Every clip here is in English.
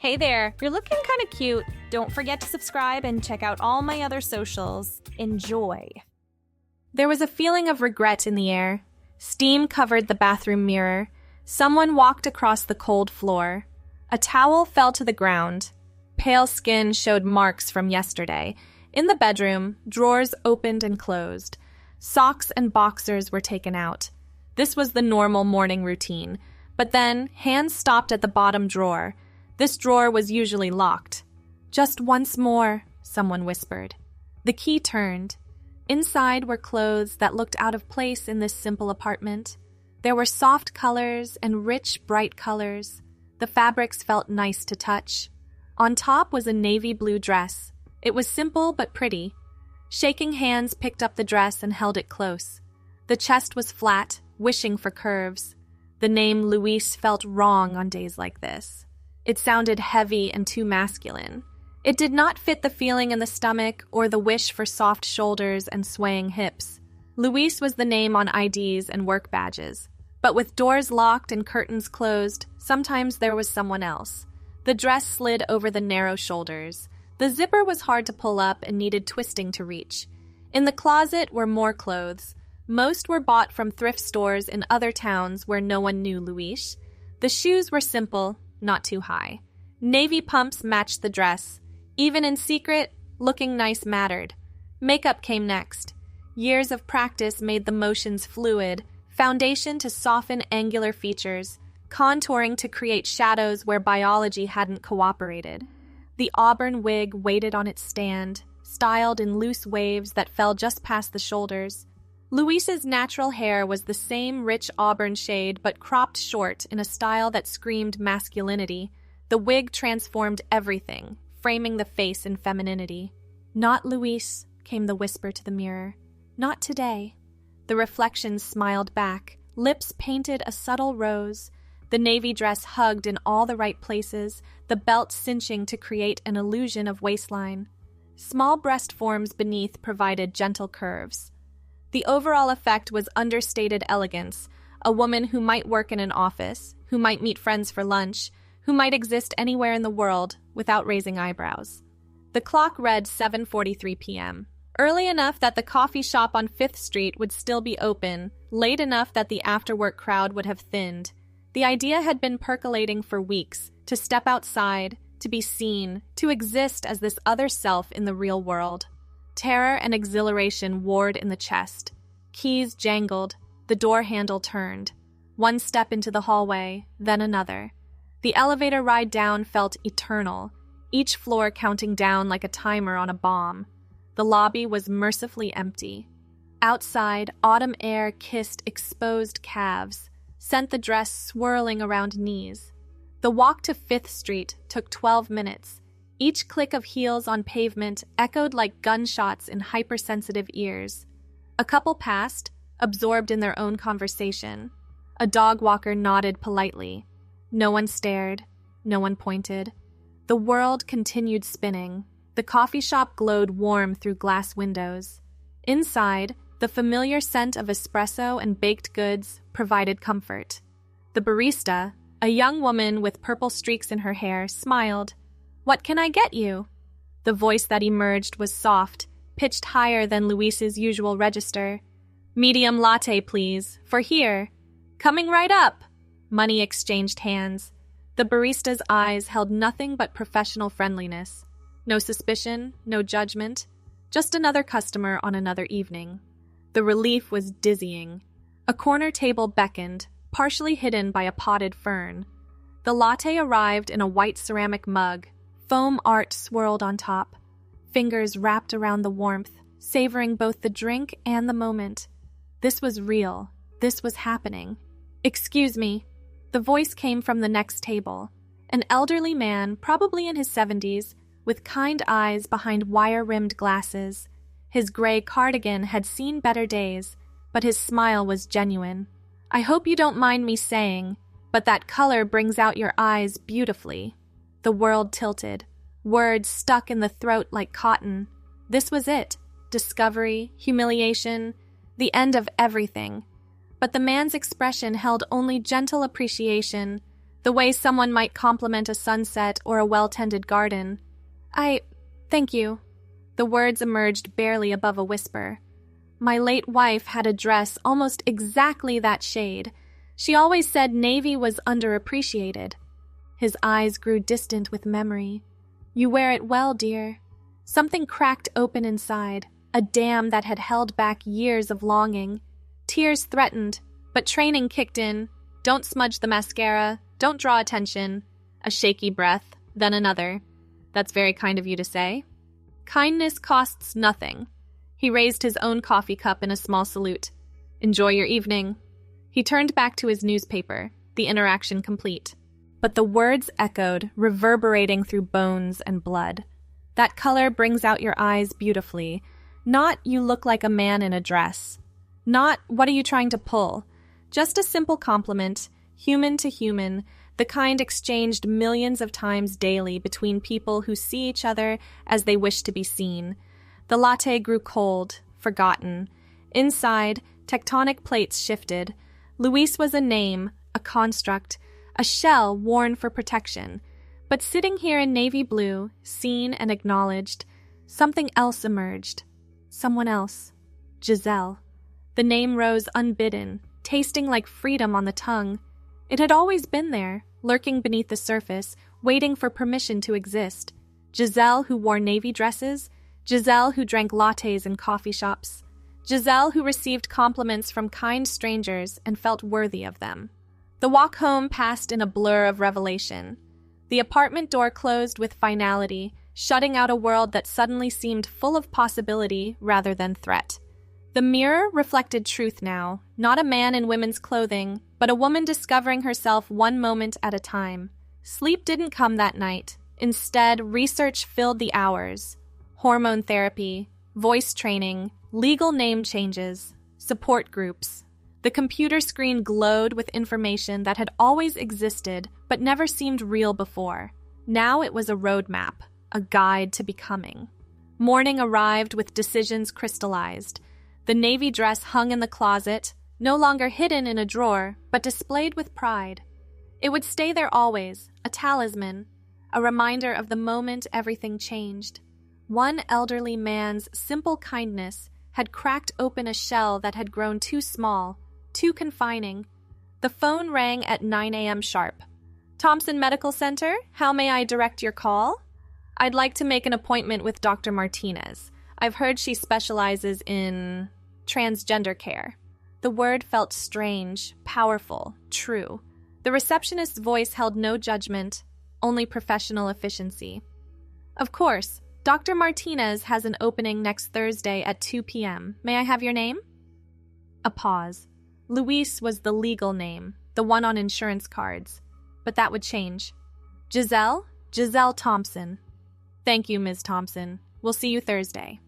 Hey there, you're looking kind of cute. Don't forget to subscribe and check out all my other socials. Enjoy. There was a feeling of regret in the air. Steam covered the bathroom mirror. Someone walked across the cold floor. A towel fell to the ground. Pale skin showed marks from yesterday. In the bedroom, drawers opened and closed. Socks and boxers were taken out. This was the normal morning routine. But then, hands stopped at the bottom drawer. This drawer was usually locked. "Just once more," someone whispered. The key turned. Inside were clothes that looked out of place in this simple apartment. There were soft colors and rich, bright colors. The fabrics felt nice to touch. On top was a navy blue dress. It was simple but pretty. Shaking hands picked up the dress and held it close. The chest was flat, wishing for curves. The name Louise felt wrong on days like this. It sounded heavy and too masculine. It did not fit the feeling in the stomach or the wish for soft shoulders and swaying hips. Louise was the name on IDs and work badges. But with doors locked and curtains closed, sometimes there was someone else. The dress slid over the narrow shoulders. The zipper was hard to pull up and needed twisting to reach. In the closet were more clothes. Most were bought from thrift stores in other towns where no one knew Louise. The shoes were simple, not too high. Navy pumps matched the dress. Even in secret, looking nice mattered. Makeup came next. Years of practice made the motions fluid, foundation to soften angular features, contouring to create shadows where biology hadn't cooperated. The auburn wig waited on its stand, styled in loose waves that fell just past the shoulders. Louise's natural hair was the same rich auburn shade but cropped short in a style that screamed masculinity. The wig transformed everything, framing the face in femininity. "Not Louise," came the whisper to the mirror. "Not today." The reflection smiled back, lips painted a subtle rose. The navy dress hugged in all the right places, the belt cinching to create an illusion of waistline. Small breast forms beneath provided gentle curves. The overall effect was understated elegance, a woman who might work in an office, who might meet friends for lunch, who might exist anywhere in the world without raising eyebrows. The clock read 7:43 p.m., early enough that the coffee shop on 5th Street would still be open, late enough that the after-work crowd would have thinned. The idea had been percolating for weeks, to step outside, to be seen, to exist as this other self in the real world. Terror and exhilaration warred in the chest. Keys jangled, the door handle turned. One step into the hallway, then another. The elevator ride down felt eternal, each floor counting down like a timer on a bomb. The lobby was mercifully empty. Outside, autumn air kissed exposed calves, sent the dress swirling around knees. The walk to 5th Street took 12 minutes. Each click of heels on pavement echoed like gunshots in hypersensitive ears. A couple passed, absorbed in their own conversation. A dog walker nodded politely. No one stared. No one pointed. The world continued spinning. The coffee shop glowed warm through glass windows. Inside, the familiar scent of espresso and baked goods provided comfort. The barista, a young woman with purple streaks in her hair, smiled. "What can I get you?" The voice that emerged was soft, pitched higher than Louise's usual register. "Medium latte, please, for here." "Coming right up." Money exchanged hands. The barista's eyes held nothing but professional friendliness. No suspicion, no judgment, just another customer on another evening. The relief was dizzying. A corner table beckoned, partially hidden by a potted fern. The latte arrived in a white ceramic mug. Foam art swirled on top. Fingers wrapped around the warmth, savoring both the drink and the moment. This was real. This was happening. "Excuse me." The voice came from the next table. An elderly man, probably in his 70s, with kind eyes behind wire-rimmed glasses. His gray cardigan had seen better days, but his smile was genuine. "I hope you don't mind me saying, but that color brings out your eyes beautifully." The world tilted. Words stuck in the throat like cotton. This was it. Discovery, humiliation, the end of everything. But the man's expression held only gentle appreciation. the way someone might compliment a sunset or a well-tended garden. Thank you. The words emerged barely above a whisper. My late wife had a dress almost exactly that shade. She always said navy was underappreciated. His eyes grew distant with memory. You wear it well, dear. Something cracked open inside, a dam that had held back years of longing. Tears threatened, but training kicked in. Don't smudge the mascara, don't draw attention. A shaky breath, then another. That's very kind of you to say. Kindness costs nothing. He raised his own coffee cup in a small salute. Enjoy your evening. He turned back to his newspaper, the interaction complete. But the words echoed, reverberating through bones and blood. That color brings out your eyes beautifully. Not, you look like a man in a dress. Not, what are you trying to pull? Just a simple compliment, human to human, the kind exchanged millions of times daily between people who see each other as they wish to be seen. The latte grew cold, forgotten. Inside, tectonic plates shifted. Luis was a name, a construct, a shell worn for protection. But sitting here in navy blue, seen and acknowledged, something else emerged. Someone else. Jiselle. The name rose unbidden, tasting like freedom on the tongue. It had always been there, lurking beneath the surface, waiting for permission to exist. Jiselle who wore navy dresses, Jiselle who drank lattes in coffee shops, Jiselle who received compliments from kind strangers and felt worthy of them. The walk home passed in a blur of revelation. The apartment door closed with finality, shutting out a world that suddenly seemed full of possibility rather than threat. The mirror reflected truth now, not a man in women's clothing, but a woman discovering herself one moment at a time. Sleep didn't come that night. Instead, research filled the hours. Hormone therapy, voice training, legal name changes, support groups. The computer screen glowed with information that had always existed but never seemed real before. Now it was a roadmap, a guide to becoming. Morning arrived with decisions crystallized. The navy dress hung in the closet, no longer hidden in a drawer, but displayed with pride. It would stay there always, a talisman, a reminder of the moment everything changed. One elderly man's simple kindness had cracked open a shell that had grown too small, too confining. The phone rang at 9 a.m. sharp. Thompson Medical Center, how may I direct your call? I'd like to make an appointment with Dr. Martinez. I've heard she specializes in transgender care. The word felt strange, powerful, true. The receptionist's voice held no judgment, only professional efficiency. Of course, Dr. Martinez has an opening next Thursday at 2 p.m. May I have your name? A pause. Luis was the legal name, the one on insurance cards. But that would change. Jiselle? Jiselle Thompson. Thank you, Ms. Thompson. We'll see you Thursday.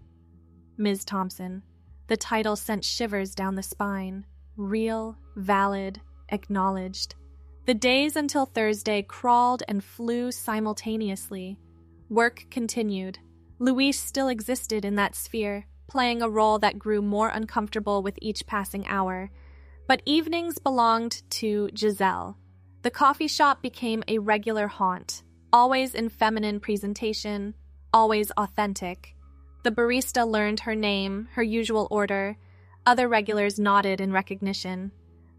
Ms. Thompson. The title sent shivers down the spine. Real, valid, acknowledged. The days until Thursday crawled and flew simultaneously. Work continued. Luis still existed in that sphere, playing a role that grew more uncomfortable with each passing hour. But evenings belonged to Jiselle. The coffee shop became a regular haunt, always in feminine presentation, always authentic. The barista learned her name, her usual order. Other regulars nodded in recognition.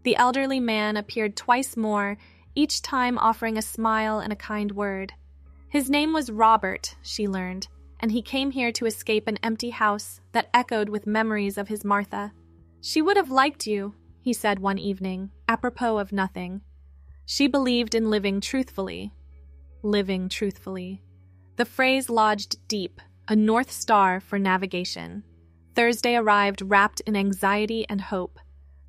The elderly man appeared twice more, each time offering a smile and a kind word. His name was Robert, she learned, and he came here to escape an empty house that echoed with memories of his Martha. She would have liked you, he said one evening, apropos of nothing. She believed in living truthfully. Living truthfully. The phrase lodged deep, a North Star for navigation. Thursday arrived wrapped in anxiety and hope.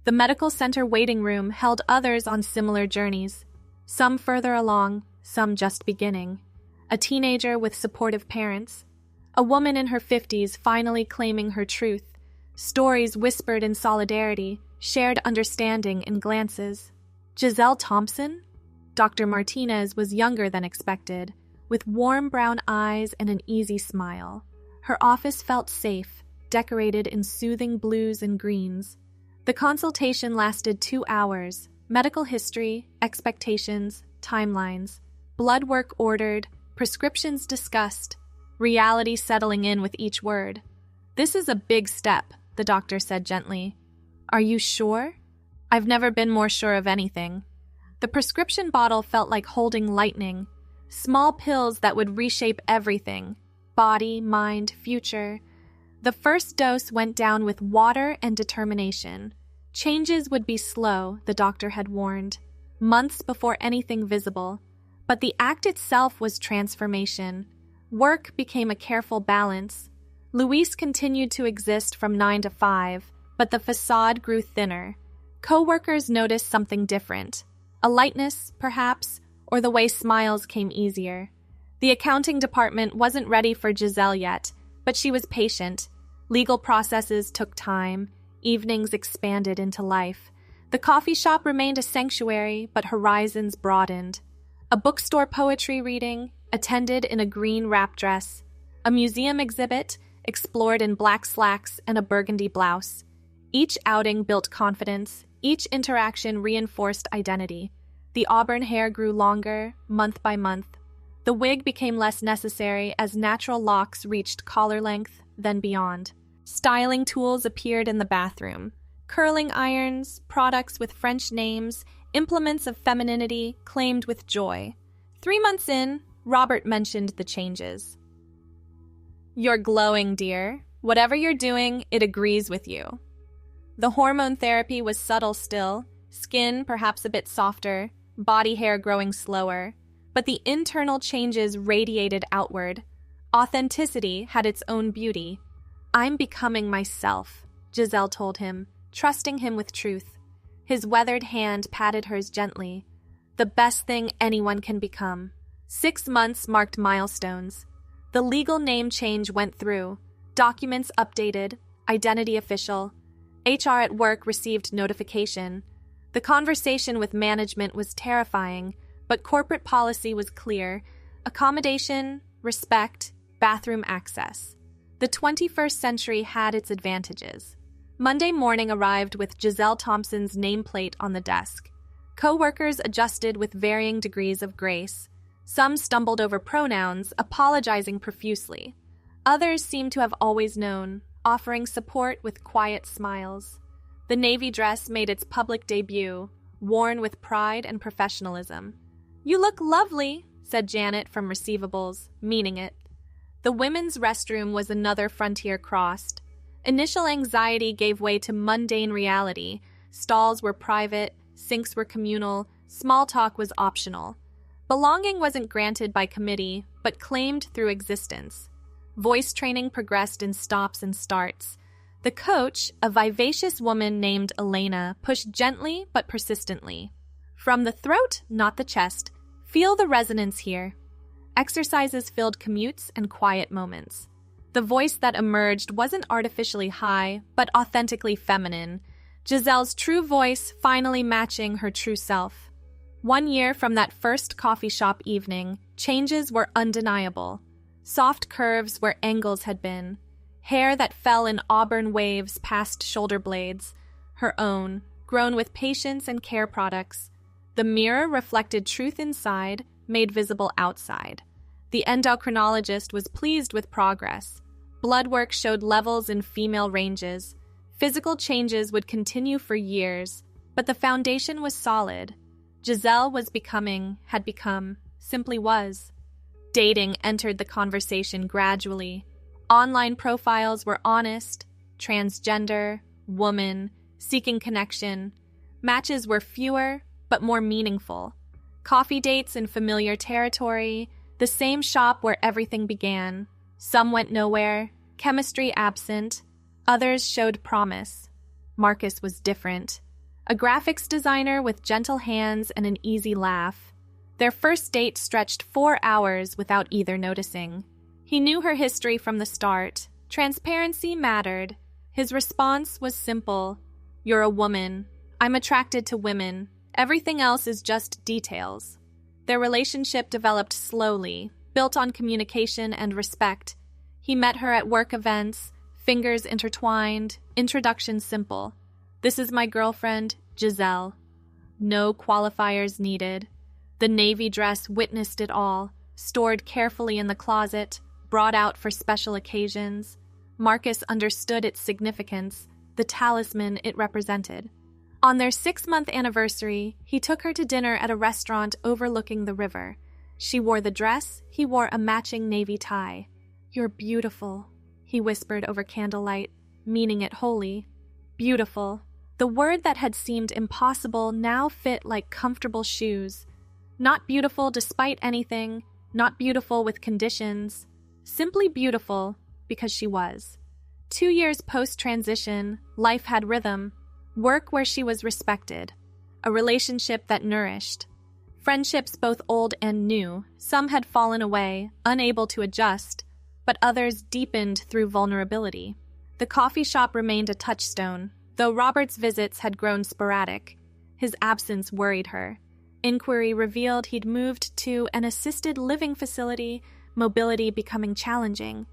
The medical center waiting room held others on similar journeys, some further along, some just beginning. A teenager with supportive parents, a woman in her 50s finally claiming her truth, stories whispered in solidarity, shared understanding in glances. Jiselle Thompson? Dr. Martinez was younger than expected, with warm brown eyes and an easy smile. Her office felt safe, decorated in soothing blues and greens. The consultation lasted 2 hours. Medical history, expectations, timelines, blood work ordered, prescriptions discussed, reality settling in with each word. "This is a big step," the doctor said gently. "Are you sure?" "I've never been more sure of anything." The prescription bottle felt like holding lightning, small pills that would reshape everything: body, mind, future. The first dose went down with water and determination. Changes would be slow, the doctor had warned, months before anything visible. But the act itself was transformation. Work became a careful balance. Luis continued to exist from 9 to 5, but the facade grew thinner. Co-workers noticed something different. A lightness, perhaps, or the way smiles came easier. The accounting department wasn't ready for Jiselle yet, but she was patient. Legal processes took time. Evenings expanded into life. The coffee shop remained a sanctuary, but horizons broadened. A bookstore poetry reading, attended in a green wrap dress. A museum exhibit, explored in black slacks and a burgundy blouse. Each outing built confidence. Each interaction reinforced identity. The auburn hair grew longer, month by month. The wig became less necessary as natural locks reached collar length, then beyond. Styling tools appeared in the bathroom. Curling irons, products with French names, implements of femininity claimed with joy. 3 months in, Robert mentioned the changes. "You're glowing, dear. Whatever you're doing, it agrees with you." The hormone therapy was subtle still, skin perhaps a bit softer, body hair growing slower, but the internal changes radiated outward. Authenticity had its own beauty. "I'm becoming myself," Jiselle told him, trusting him with truth. His weathered hand patted hers gently. "The best thing anyone can become." 6 months marked milestones. The legal name change went through, documents updated, identity official. HR at work received notification. The conversation with management was terrifying, but corporate policy was clear: accommodation, respect, bathroom access. The 21st century had its advantages. Monday morning arrived with Jiselle Thompson's nameplate on the desk. Co-workers adjusted with varying degrees of grace. Some stumbled over pronouns, apologizing profusely. Others seemed to have always known, offering support with quiet smiles. The navy dress made its public debut, worn with pride and professionalism. "You look lovely," said Janet from receivables, meaning it. The women's restroom was another frontier crossed. Initial anxiety gave way to mundane reality. Stalls were private, sinks were communal, small talk was optional. Belonging wasn't granted by committee, but claimed through existence. Voice training progressed in stops and starts. The coach, a vivacious woman named Elena, pushed gently but persistently. "From the throat, not the chest. Feel the resonance here." Exercises filled commutes and quiet moments. The voice that emerged wasn't artificially high, but authentically feminine. Jiselle's true voice finally matching her true self. 1 year from that first coffee shop evening, changes were undeniable. Soft curves where angles had been. Hair that fell in auburn waves past shoulder blades. Her own, grown with patience and care products. The mirror reflected truth inside, made visible outside. The endocrinologist was pleased with progress. Blood work showed levels in female ranges. Physical changes would continue for years, but the foundation was solid. Jiselle had become, simply was. Dating entered the conversation gradually. Online profiles were honest, transgender, woman, seeking connection. Matches were fewer, but more meaningful. Coffee dates in familiar territory, the same shop where everything began. Some went nowhere, chemistry absent. Others showed promise. Marcus was different. A graphics designer with gentle hands and an easy laugh. Their first date stretched 4 hours without either noticing. He knew her history from the start. Transparency mattered. His response was simple. "You're a woman. I'm attracted to women. Everything else is just details." Their relationship developed slowly, built on communication and respect. He met her at work events, fingers intertwined, introduction simple. "This is my girlfriend, Jiselle." No qualifiers needed. The navy dress witnessed it all, stored carefully in the closet, brought out for special occasions. Marcus understood its significance, the talisman it represented. On their 6-month anniversary, he took her to dinner at a restaurant overlooking the river. She wore the dress, he wore a matching navy tie. "You're beautiful," he whispered over candlelight, meaning it wholly. Beautiful. The word that had seemed impossible now fit like comfortable shoes. Not beautiful despite anything, not beautiful with conditions. Simply beautiful because she was. 2 years post-transition, life had rhythm. Work where she was respected. A relationship that nourished. Friendships both old and new. Some had fallen away, unable to adjust, but others deepened through vulnerability. The coffee shop remained a touchstone, though Robert's visits had grown sporadic. His absence worried her. Inquiry revealed he'd moved to an assisted living facility, mobility becoming challenging.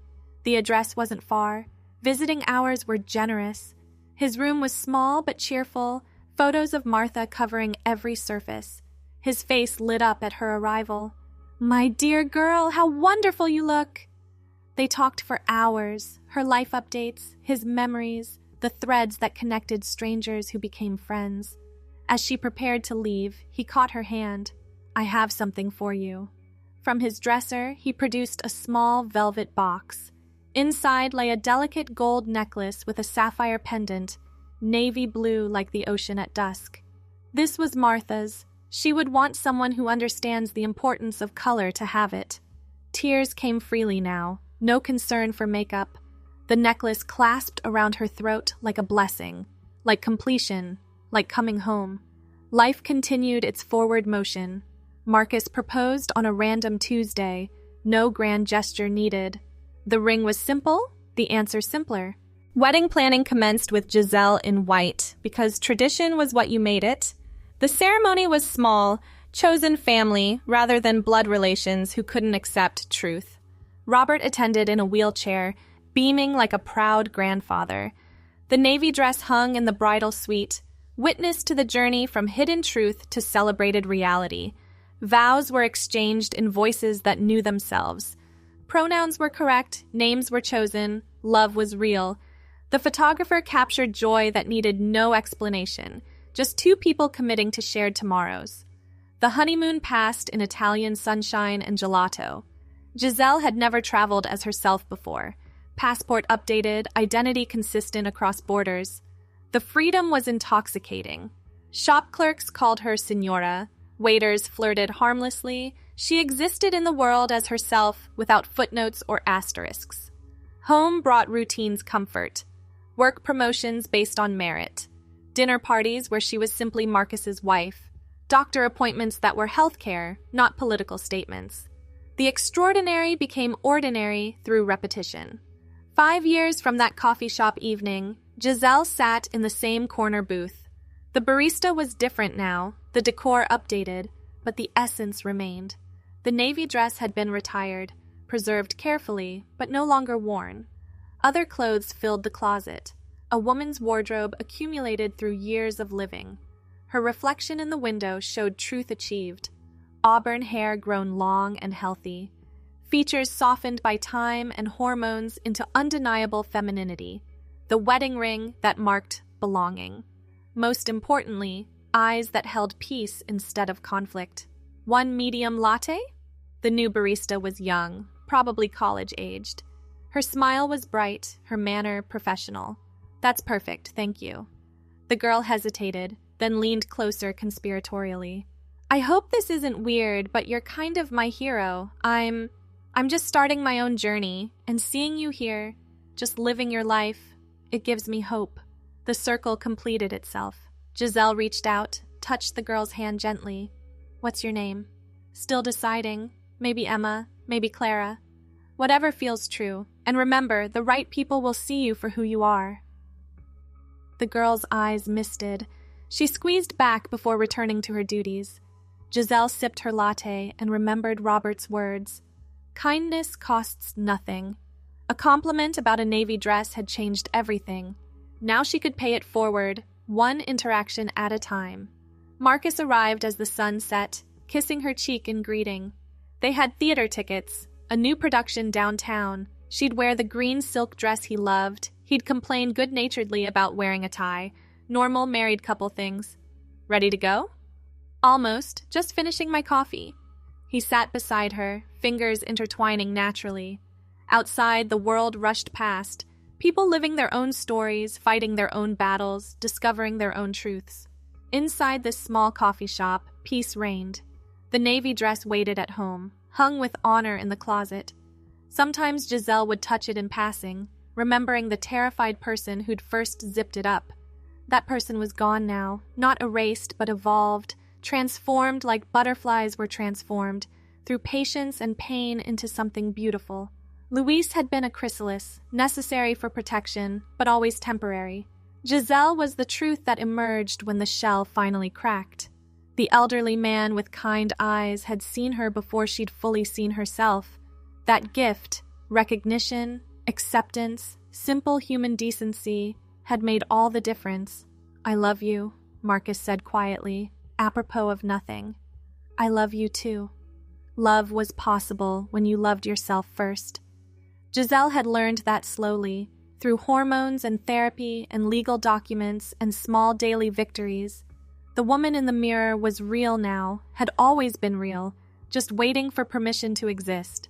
The address wasn't far. Visiting hours were generous. His room was small but cheerful, photos of Martha covering every surface. His face lit up at her arrival. "My dear girl, how wonderful you look!" They talked for hours, her life updates, his memories, the threads that connected strangers who became friends. As she prepared to leave, he caught her hand. "I have something for you." From his dresser, he produced a small velvet box. Inside lay a delicate gold necklace with a sapphire pendant, navy blue like the ocean at dusk. This was Martha's. She would want someone who understands the importance of color to have it. Tears came freely now, no concern for makeup. The necklace clasped around her throat like a blessing, like completion, like coming home. Life continued its forward motion. Marcus proposed on a random Tuesday, no grand gesture needed. The ring was simple, the answer simpler. Wedding planning commenced with Jiselle in white, because tradition was what you made it. The ceremony was small, chosen family rather than blood relations who couldn't accept truth. Robert attended in a wheelchair, beaming like a proud grandfather. The navy dress hung in the bridal suite, witness to the journey from hidden truth to celebrated reality. Vows were exchanged in voices that knew themselves. Pronouns were correct, names were chosen, love was real. The photographer captured joy that needed no explanation, just 2 people committing to shared tomorrows. The honeymoon passed in Italian sunshine and gelato. Jiselle had never traveled as herself before. Passport updated, identity consistent across borders. The freedom was intoxicating. Shop clerks called her Signora. Waiters flirted harmlessly. She existed in the world as herself without footnotes or asterisks. Home brought routine's comfort. Work promotions based on merit. Dinner parties where she was simply Marcus's wife. Doctor appointments that were healthcare, not political statements. The extraordinary became ordinary through repetition. 5 years from that coffee shop evening, Jiselle sat in the same corner booth. The barista was different now, the decor updated, but the essence remained. The navy dress had been retired, preserved carefully, but no longer worn. Other clothes filled the closet. A woman's wardrobe accumulated through years of living. Her reflection in the window showed truth achieved. Auburn hair grown long and healthy. Features softened by time and hormones into undeniable femininity. The wedding ring that marked belonging. Most importantly, eyes that held peace instead of conflict. 1 medium latte? The new barista was young, probably college-aged. Her smile was bright, her manner professional. "That's perfect, thank you." The girl hesitated, then leaned closer conspiratorially. "I hope this isn't weird, but you're kind of my hero. I'm just starting my own journey, and seeing you here, just living your life, it gives me hope." The circle completed itself. Jiselle reached out, touched the girl's hand gently. "What's your name?" "Still deciding. Maybe Emma, maybe Clara. Whatever feels true. And remember, the right people will see you for who you are." The girl's eyes misted. She squeezed back before returning to her duties. Jiselle sipped her latte and remembered Robert's words. Kindness costs nothing. A compliment about a navy dress had changed everything. Now she could pay it forward, one interaction at a time. Marcus arrived as the sun set, kissing her cheek in greeting. They had theater tickets, a new production downtown. She'd wear the green silk dress he loved. He'd complain good-naturedly about wearing a tie. Normal married couple things. Ready to go? Almost, just finishing my coffee. He sat beside her, fingers intertwining naturally. Outside, the world rushed past, people living their own stories, fighting their own battles, discovering their own truths. Inside this small coffee shop, peace reigned. The navy dress waited at home, hung with honor in the closet. Sometimes Jiselle would touch it in passing, remembering the terrified person who'd first zipped it up. That person was gone now, not erased but evolved, transformed like butterflies were transformed, through patience and pain into something beautiful. Louise had been a chrysalis, necessary for protection, but always temporary. Jiselle was the truth that emerged when the shell finally cracked. The elderly man with kind eyes had seen her before she'd fully seen herself. That gift, recognition, acceptance, simple human decency, had made all the difference. "I love you," Marcus said quietly, apropos of nothing. "I love you too." Love was possible when you loved yourself first. Jiselle had learned that slowly, through hormones and therapy and legal documents and small daily victories. The woman in the mirror was real now, had always been real, just waiting for permission to exist.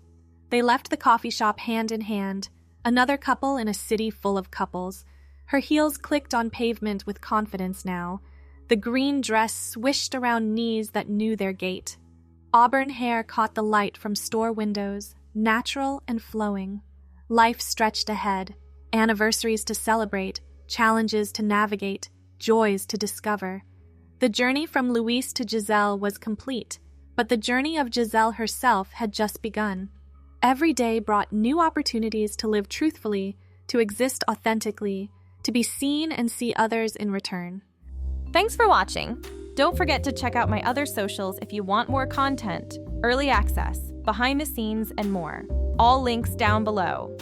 They left the coffee shop hand in hand, another couple in a city full of couples. Her heels clicked on pavement with confidence now. The green dress swished around knees that knew their gait. Auburn hair caught the light from store windows, natural and flowing. Life stretched ahead, anniversaries to celebrate, challenges to navigate, joys to discover. The journey from Louise to Jiselle was complete, but the journey of Jiselle herself had just begun. Every day brought new opportunities to live truthfully, to exist authentically, to be seen and see others in return. Thanks for watching. Don't forget to check out my other socials if you want more content, early access, behind the scenes, and more. All links down below.